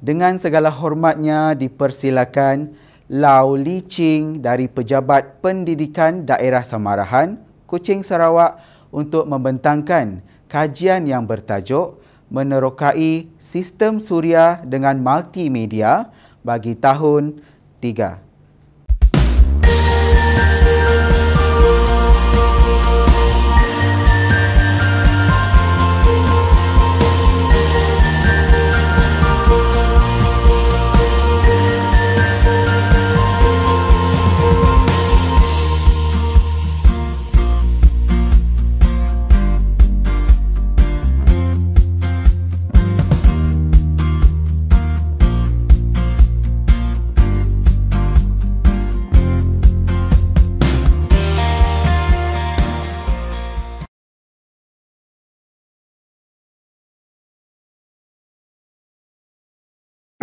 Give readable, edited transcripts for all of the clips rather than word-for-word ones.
Dengan segala hormatnya dipersilakan Lau Li Ching dari Pejabat Pendidikan Daerah Samarahan, Kuching, Sarawak untuk membentangkan kajian yang bertajuk Menerokai Sistem Suria dengan Multimedia bagi tahun 3.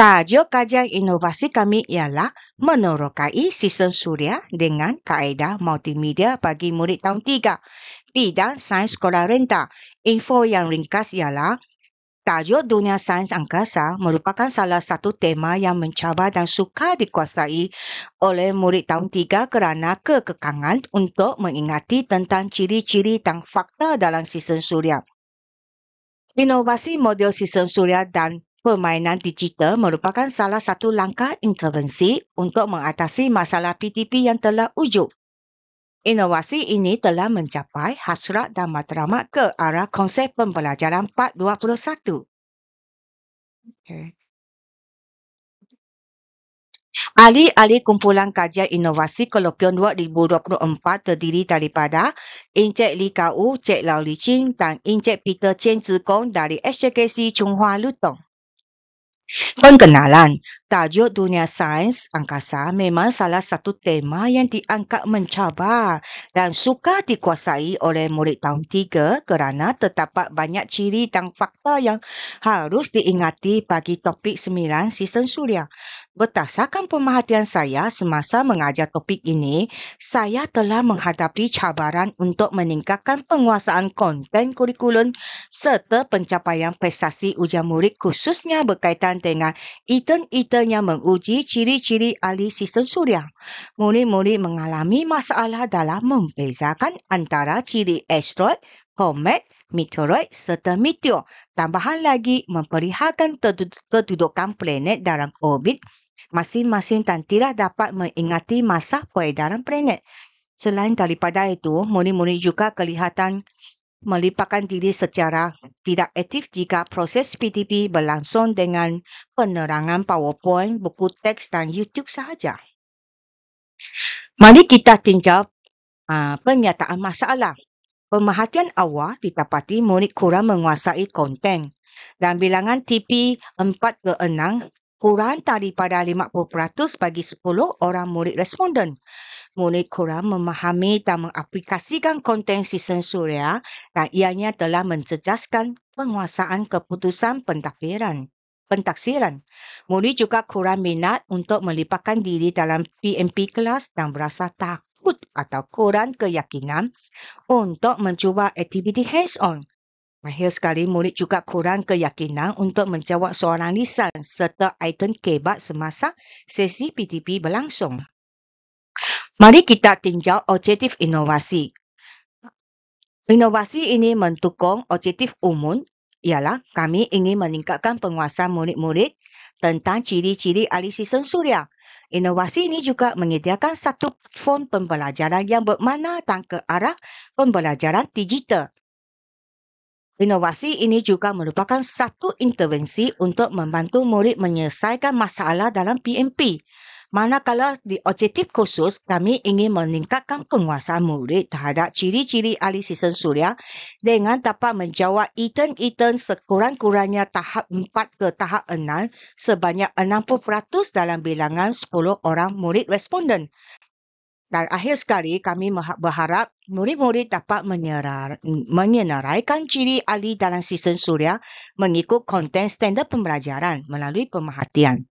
Tajuk kajian inovasi kami ialah menerokai sistem suria dengan kaedah multimedia bagi murid tahun 3. Bidang sains sekolah rendah. Info yang ringkas ialah tajuk dunia sains angkasa merupakan salah satu tema yang mencabar dan sukar dikuasai oleh murid tahun 3 kerana kekekangan untuk mengingati tentang ciri-ciri dan fakta dalam sistem suria. Inovasi model sistem suria dan permainan digital merupakan salah satu langkah intervensi untuk mengatasi masalah PTP yang telah wujud. Inovasi ini telah mencapai hasrat dan matlamat ke arah konsep pembelajaran 4.21. Okay. Ahli-ahli kumpulan kajian inovasi Kolokium 2024 terdiri daripada Encik Li Kau, Cik Lau Li Ching dan Encik Peter Chen Zikong dari SJKC Chung Hua Lutong. Pengenalan, tajuk dunia sains angkasa memang salah satu tema yang diangkat mencabar dan sukar dikuasai oleh murid tahun 3 kerana terdapat banyak ciri dan fakta yang harus diingati bagi topik 9 sistem suria. Berdasarkan pemerhatian saya semasa mengajar topik ini, saya telah menghadapi cabaran untuk meningkatkan penguasaan konten kurikulum serta pencapaian prestasi ujian murid khususnya berkaitan dengan item-item yang menguji ciri-ciri ahli sistem suria. Murid-murid mengalami masalah dalam membezakan antara ciri asteroid, komet, meteoroid serta meteor. Tambahan lagi memperlihatkan kedudukan planet dalam orbit masing-masing dan tidak dapat mengingati masa peredaran planet. Selain daripada itu, murid-murid juga kelihatan melipatkan diri secara tidak aktif jika proses PTP berlangsung dengan penerangan PowerPoint, buku teks dan YouTube sahaja. Mari kita tinjau pernyataan masalah. Pemerhatian awal didapati murid kurang menguasai konten dan bilangan TP 4 ke 6 kurang daripada 50% bagi 10 orang murid responden. Murid kurang memahami dan mengaplikasikan konten sistem suria dan ianya telah mencecaskan penguasaan keputusan pentaksiran. Murid juga kurang minat untuk melipatkan diri dalam PMP kelas dan berasa takut atau kurang keyakinan untuk mencuba aktiviti hands-on. Akhir sekali, murid juga kurang keyakinan untuk menjawab soalan lisan serta item kebat semasa sesi PTP berlangsung. Mari kita tinjau objektif inovasi. Inovasi ini mendukung objektif umum ialah kami ingin meningkatkan penguasaan murid-murid tentang ciri-ciri ahli sistem suria. Inovasi ini juga menyediakan satu platform pembelajaran yang bermakna dan ke arah pembelajaran digital. Inovasi ini juga merupakan satu intervensi untuk membantu murid menyelesaikan masalah dalam PMP. Manakala di objektif khusus, kami ingin meningkatkan penguasaan murid terhadap ciri-ciri ahli sistem suria dengan dapat menjawab item-item sekurang-kurangnya tahap 4 ke tahap 6 sebanyak 60% dalam bilangan 10 orang murid responden. Dan akhir sekali, kami berharap murid-murid dapat menyenaraikan ciri ahli dalam sistem suria mengikut konten standard pembelajaran melalui pemerhatian.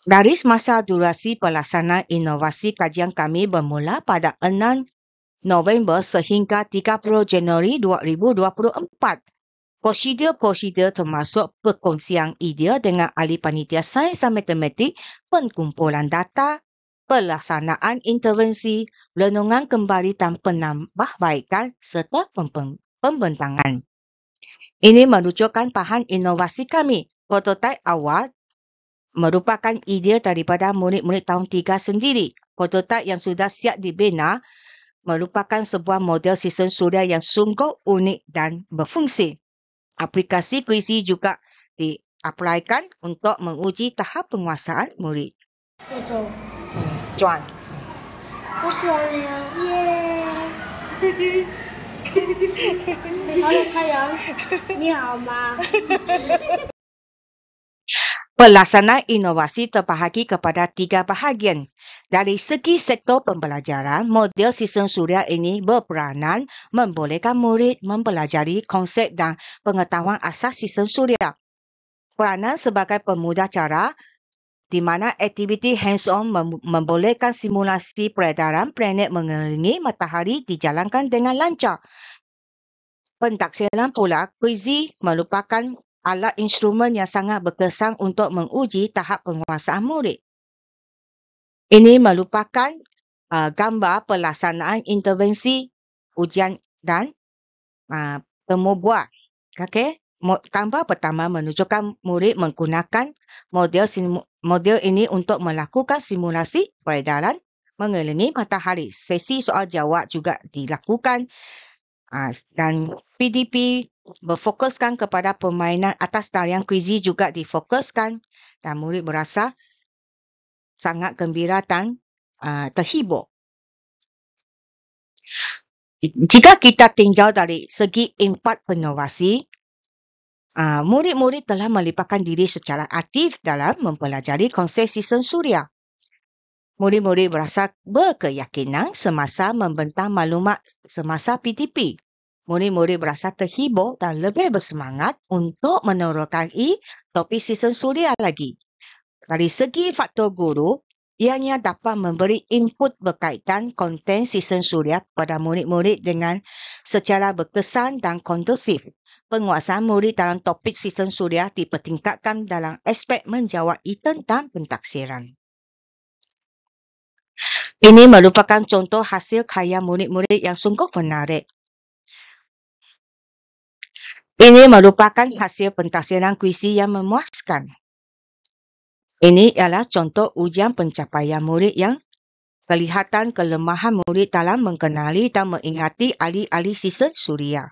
Garis masa durasi pelaksanaan inovasi kajian kami bermula pada 6 November sehingga 30 Januari 2024. Prosedur-prosedur termasuk perkongsian idea dengan ahli panitia sains dan matematik, pengumpulan data, pelaksanaan intervensi, renungan kembali dan penambahbaikan serta pembentangan. Ini menunjukkan bahan inovasi kami. Prototipe awal merupakan idea daripada murid-murid tahun 3 sendiri. Prototipe yang sudah siap dibina merupakan sebuah model sistem suria yang sungguh unik dan berfungsi. Aplikasi kuisi juga diaplikan untuk menguji tahap penguasaan murid. 转。我转了，耶！好有太阳，你好吗？ Pelaksanaan inovasi terbahagi kepada 3 bahagian. Dari segi sektor pembelajaran, model sistem suria ini berperanan membolehkan murid mempelajari konsep dan pengetahuan asas sistem suria. Peranan sebagai pemudah cara di mana aktiviti hands-on membolehkan simulasi peredaran planet mengelilingi matahari dijalankan dengan lancar. Pentaksiran pula, kuisi merupakan alat instrumen yang sangat berkesan untuk menguji tahap penguasaan murid. Ini merupakan gambar pelaksanaan intervensi, ujian dan temu buat. Okey. Gambar pertama menunjukkan murid menggunakan model ini untuk melakukan simulasi peredaran mengelilingi matahari. Sesi soal jawab juga dilakukan dan PDP berfokuskan kepada permainan atas talian kuisi juga difokuskan dan murid berasa sangat gembira dan terhibur. Jika kita tinjau dari segi impak inovasi, murid-murid telah melibatkan diri secara aktif dalam mempelajari konsep sistem suria. Murid-murid berasa berkeyakinan semasa membentang maklumat semasa PDP. Murid-murid berasa terhibur dan lebih bersemangat untuk meneruskan topik sistem suria lagi. Dari segi faktor guru, ianya dapat memberi input berkaitan konten sistem suria kepada murid-murid dengan secara berkesan dan kondusif. Penguasaan murid dalam topik sistem suria dipertingkatkan dalam aspek menjawab item dan pentaksiran. Ini merupakan contoh hasil karya murid-murid yang sungguh menarik. Ini merupakan hasil pentaksiran kuisi yang memuaskan. Ini ialah contoh ujian pencapaian murid yang kelihatan kelemahan murid dalam mengenali dan mengingati ahli-ahli sistem suria.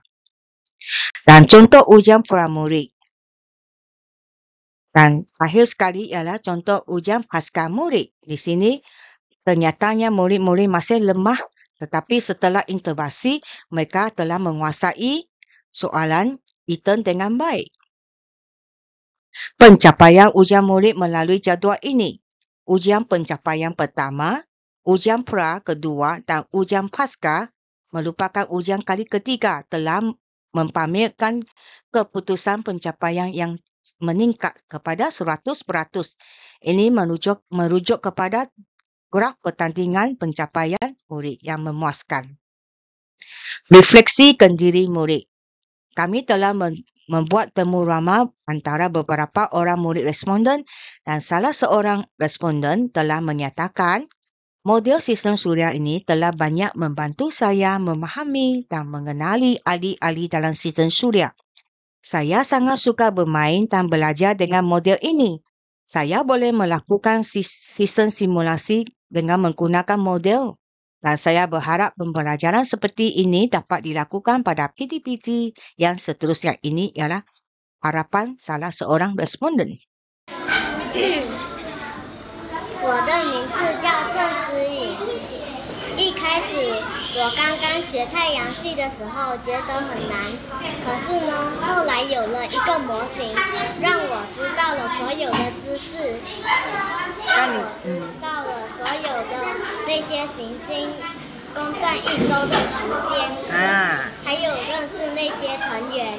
Dan contoh ujian pramurid. Dan akhir sekali ialah contoh ujian pasca murid. Di sini ternyatanya murid-murid masih lemah, tetapi setelah interaksi mereka telah menguasai soalan item dengan baik. Pencapaian ujian murid melalui jadual ini. Ujian pencapaian pertama, ujian pra kedua dan ujian pasca merupakan ujian kali ketiga telah mempamerkan keputusan pencapaian yang meningkat kepada 100%. Ini merujuk kepada graf pertandingan pencapaian murid yang memuaskan. Refleksi kendiri murid. Kami telah membuat temu ramah antara beberapa orang murid responden dan salah seorang responden telah menyatakan model sistem suria ini telah banyak membantu saya memahami dan mengenali ahli-ahli dalam sistem suria. Saya sangat suka bermain dan belajar dengan model ini. Saya boleh melakukan sistem simulasi dengan menggunakan model. Dan saya berharap pembelajaran seperti ini dapat dilakukan pada PDPT yang seterusnya. Ini ialah harapan salah seorang responden. 我的名字叫郑思颖。一开始我刚刚学太阳系的时候觉得很难，可是呢，后来有了一个模型，让我知道了所有的知识，让我知道了所有的那些行星公转一周的时间，还有认识那些成员，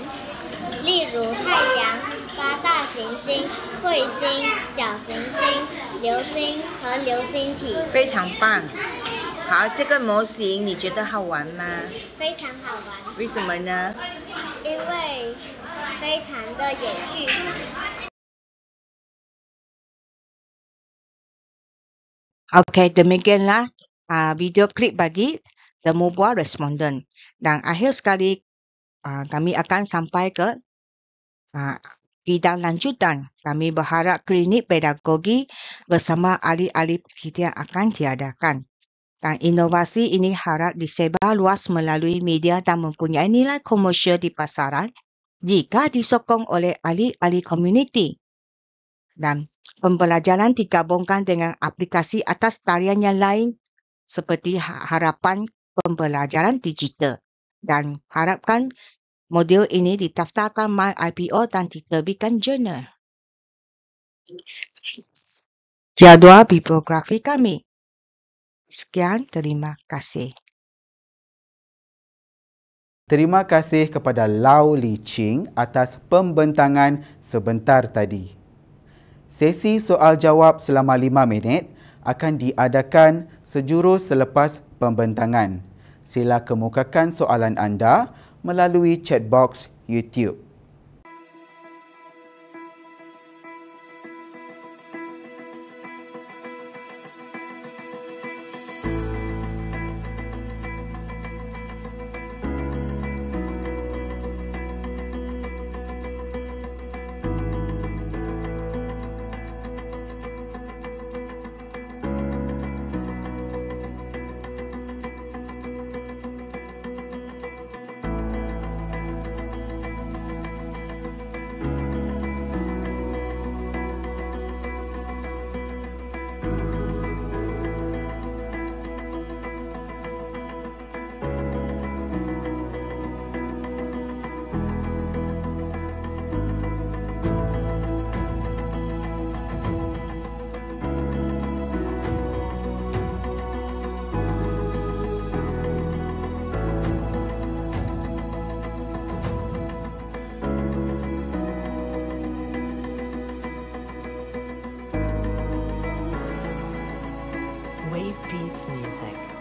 例如太阳、8大行星、彗星、小行星、流星和流星体。非常棒。好，这个模型你觉得好玩吗？非常好玩。为什么呢？因为非常的有趣。 Okey, demikianlah video klip bagi temu bual responden. Dan akhir sekali kami akan sampai ke bidang lanjutan. Kami berharap klinik pedagogi bersama ahli-ahli pendidikan akan diadakan. Dan inovasi ini harap disebar luas melalui media dan mempunyai nilai komersial di pasaran jika disokong oleh ahli-ahli komuniti. Dan pembelajaran digabungkan dengan aplikasi atas tarian yang lain seperti harapan pembelajaran digital. Dan harapkan modul ini didaftarkan MyIPO dan diterbitkan jurnal. Jadual bibliografi kami. Sekian, terima kasih. Terima kasih kepada Lau Li Ching atas pembentangan sebentar tadi. Sesi soal jawab selama 5 minit akan diadakan sejurus selepas pembentangan. Sila kemukakan soalan anda melalui chat box YouTube. Wave Beats Music.